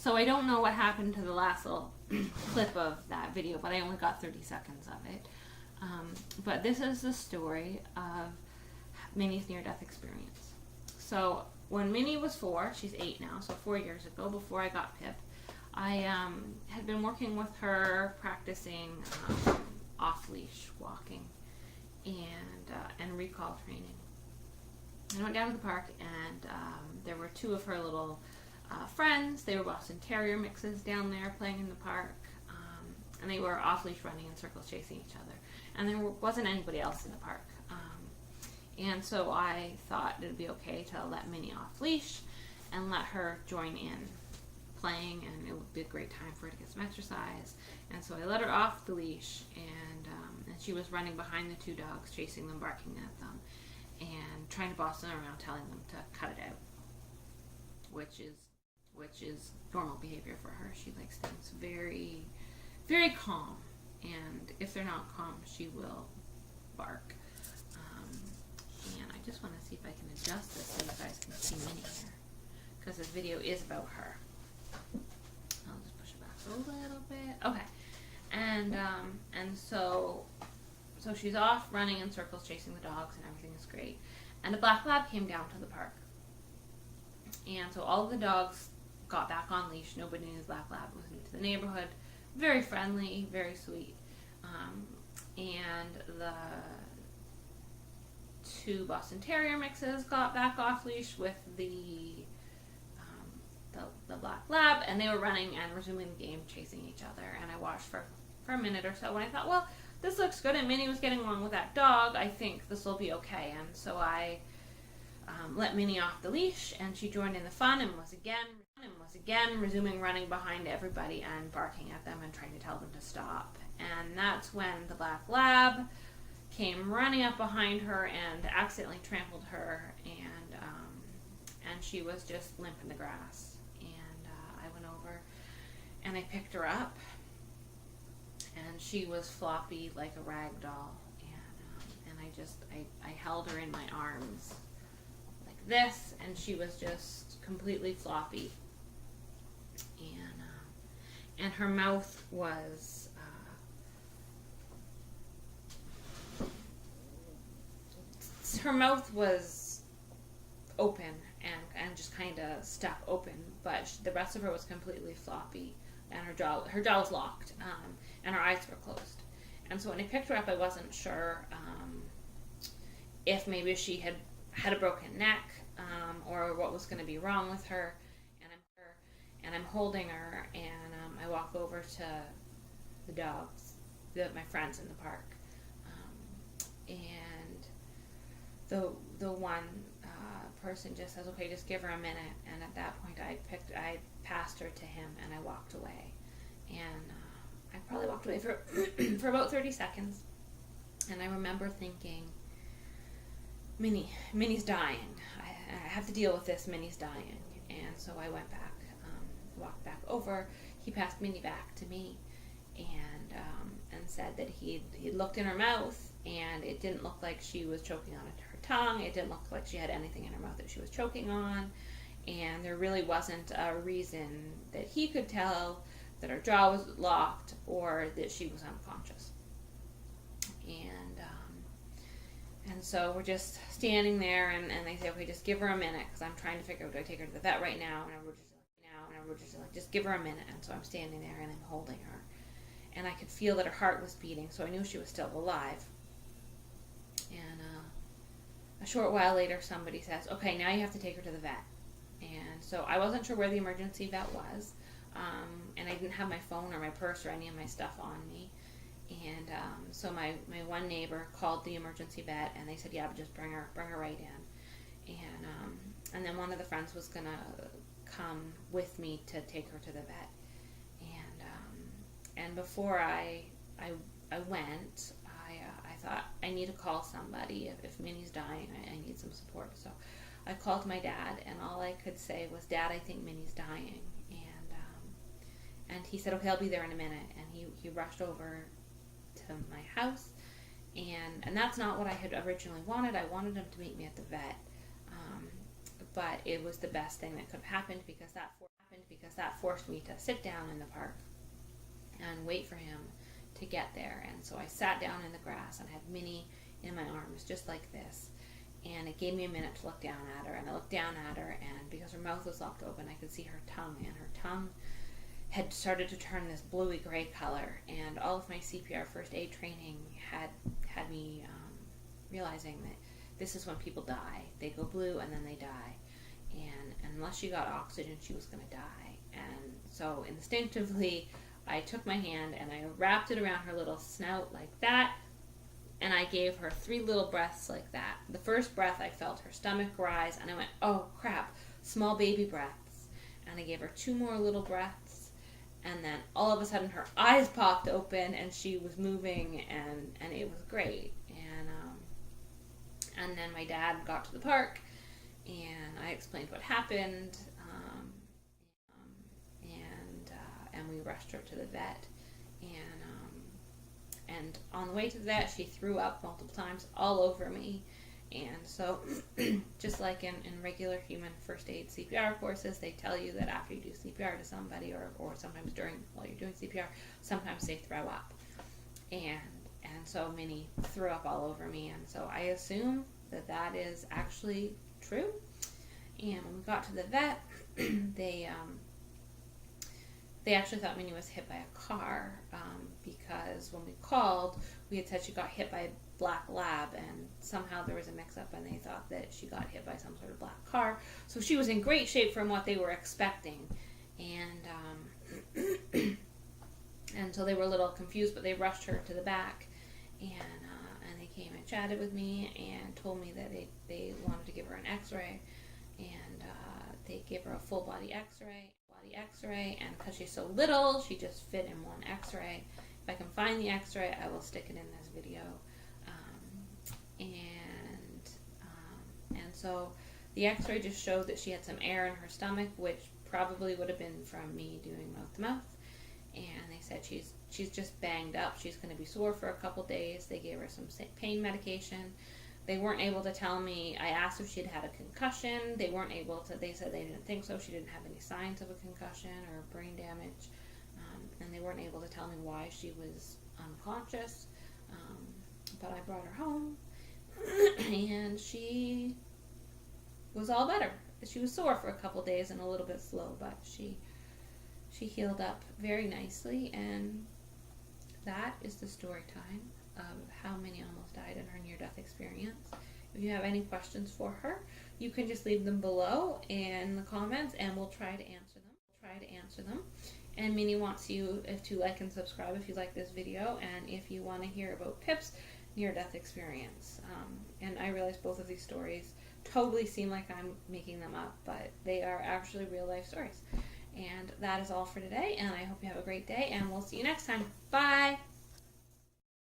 So I don't know what happened to the last little clip of that video, but I only got 30 seconds of it. But this is the story of Minnie's near-death experience. So when Minnie was 4, she's 8 now, so 4 years ago, before I got Pip, I had been working with her practicing off-leash walking and recall training. I went down to the park, and there were 2 of her little friends. They were Boston Terrier mixes down there playing in the park, and they were off-leash running in circles chasing each other. And there wasn't anybody else in the park. And so I thought it would be okay to let Minnie off-leash and let her join in playing, and it would be a great time for her to get some exercise. And so I let her off the leash, and she was running behind the 2 dogs, chasing them, barking at them, and trying to boss them around, telling them to cut it out, which is normal behavior for her. She likes things very, very calm, and if they're not calm, she will bark. And I just want to see if I can adjust this so you guys can see Minnie here, because this video is about her. I'll just push it back a little bit. Okay, and so she's off running in circles, chasing the dogs, and everything is great. And a black lab came down to the park, and so all of the dogs got back on leash. Nobody knew the black lab was new to the neighborhood. Very friendly, very sweet. And the 2 Boston Terrier mixes got back off leash with the black lab, and they were running and resuming the game, chasing each other. And I watched for a minute or so, and I thought, well, this looks good, and Minnie was getting along with that dog. I think this will be okay. And so I let Minnie off the leash, and she joined in the fun and was again resuming running behind everybody and barking at them and trying to tell them to stop. And that's when the black lab came running up behind her and accidentally trampled her, and she was just limp in the grass. And I went over and I picked her up, and she was floppy like a rag doll, and I held her in my arms like this, and she was just completely floppy, and her mouth was open and just kind of stuck open, but the rest of her was completely floppy, and her jaw was locked, and her eyes were closed. And so when I picked her up, I wasn't sure if maybe she had a broken neck, or what was going to be wrong with her. And I'm holding her, and I walk over to the dogs, my friends in the park, and the one person just says, okay, just give her a minute. And at that point I passed her to him, and I walked away, and I probably walked away for for about 30 seconds, and I remember thinking, Minnie's dying. I have to deal with this. Minnie's dying. And so I went back, walked back over. He passed Minnie back to me, and said that he looked in her mouth, and it didn't look like she was choking on her tongue. It didn't look like she had anything in her mouth that she was choking on, and there really wasn't a reason that he could tell that her jaw was locked or that she was unconscious. And so we're just standing there, and they say, okay, just give her a minute, because I'm trying to figure out, do I take her to the vet right now? And everyone's just like, just give her a minute. And so I'm standing there, and I'm holding her, and I could feel that her heart was beating, so I knew she was still alive. And a short while later, somebody says, okay, now you have to take her to the vet. And so I wasn't sure where the emergency vet was, and I didn't have my phone or my purse or any of my stuff on me. And so my one neighbor called the emergency vet, and they said, yeah, but just bring her right in. And then one of the friends was gonna come with me to take her to the vet. And before I went, I thought, I need to call somebody. If Minnie's dying, I need some support. So I called my dad, and all I could say was, Dad, I think Minnie's dying. And he said, okay, I'll be there in a minute. And he rushed over to my house, and that's not what I had originally wanted. I wanted him to meet me at the vet, but it was the best thing that could have happened, because because that forced me to sit down in the park and wait for him to get there. And so I sat down in the grass and had Minnie in my arms just like this, and it gave me a minute to look down at her. And I looked down at her, and because her mouth was locked open, I could see her tongue, and her tongue had started to turn this bluey gray color. And all of my CPR first aid training had me realizing that this is when people die. They go blue and then they die, and unless she got oxygen, she was going to die. And so instinctively, I took my hand and I wrapped it around her little snout like that, and I gave her 3 little breaths like that. The first breath, I felt her stomach rise, and I went, oh crap, small baby breaths. And I gave her 2 more little breaths, and then all of a sudden her eyes popped open and she was moving, and it was great. And then my dad got to the park, and I explained what happened, and we rushed her to the vet. And on the way to the vet, she threw up multiple times all over me. And so, just like in regular human first aid CPR courses, they tell you that after you do CPR to somebody, or sometimes while you're doing CPR, sometimes they throw up. And so Minnie threw up all over me, and so I assume that is actually true. And when we got to the vet, they actually thought Minnie was hit by a car, because when we called, we had said she got hit by a black lab, and somehow there was a mix-up, and they thought that she got hit by some sort of black car. So she was in great shape from what they were expecting, and so they were a little confused, but they rushed her to the back, and they came and chatted with me and told me that they wanted to give her an x-ray, and they gave her a full body x-ray, and because she's so little, she just fit in one x-ray. If I can find the x-ray, I will stick it in this video. And so the x-ray just showed that she had some air in her stomach, which probably would have been from me doing mouth to mouth. And they said she's just banged up. She's going to be sore for a couple days. They gave her some pain medication. They weren't able to tell me. I asked if she'd had a concussion. They weren't able to. They said they didn't think so. She didn't have any signs of a concussion or brain damage. And they weren't able to tell me why she was unconscious. But I brought her home, and she was all better. She was sore for a couple days and a little bit slow, but she healed up very nicely. And that is the story time of how Minnie almost died in her near-death experience. If you have any questions for her, you can just leave them below in the comments, and we'll try to answer them. And Minnie wants you to like and subscribe if you like this video, and if you want to hear about Pip's near-death experience. And I realize both of these stories totally seem like I'm making them up, but they are actually real-life stories. And that is all for today, and I hope you have a great day, and we'll see you next time. Bye!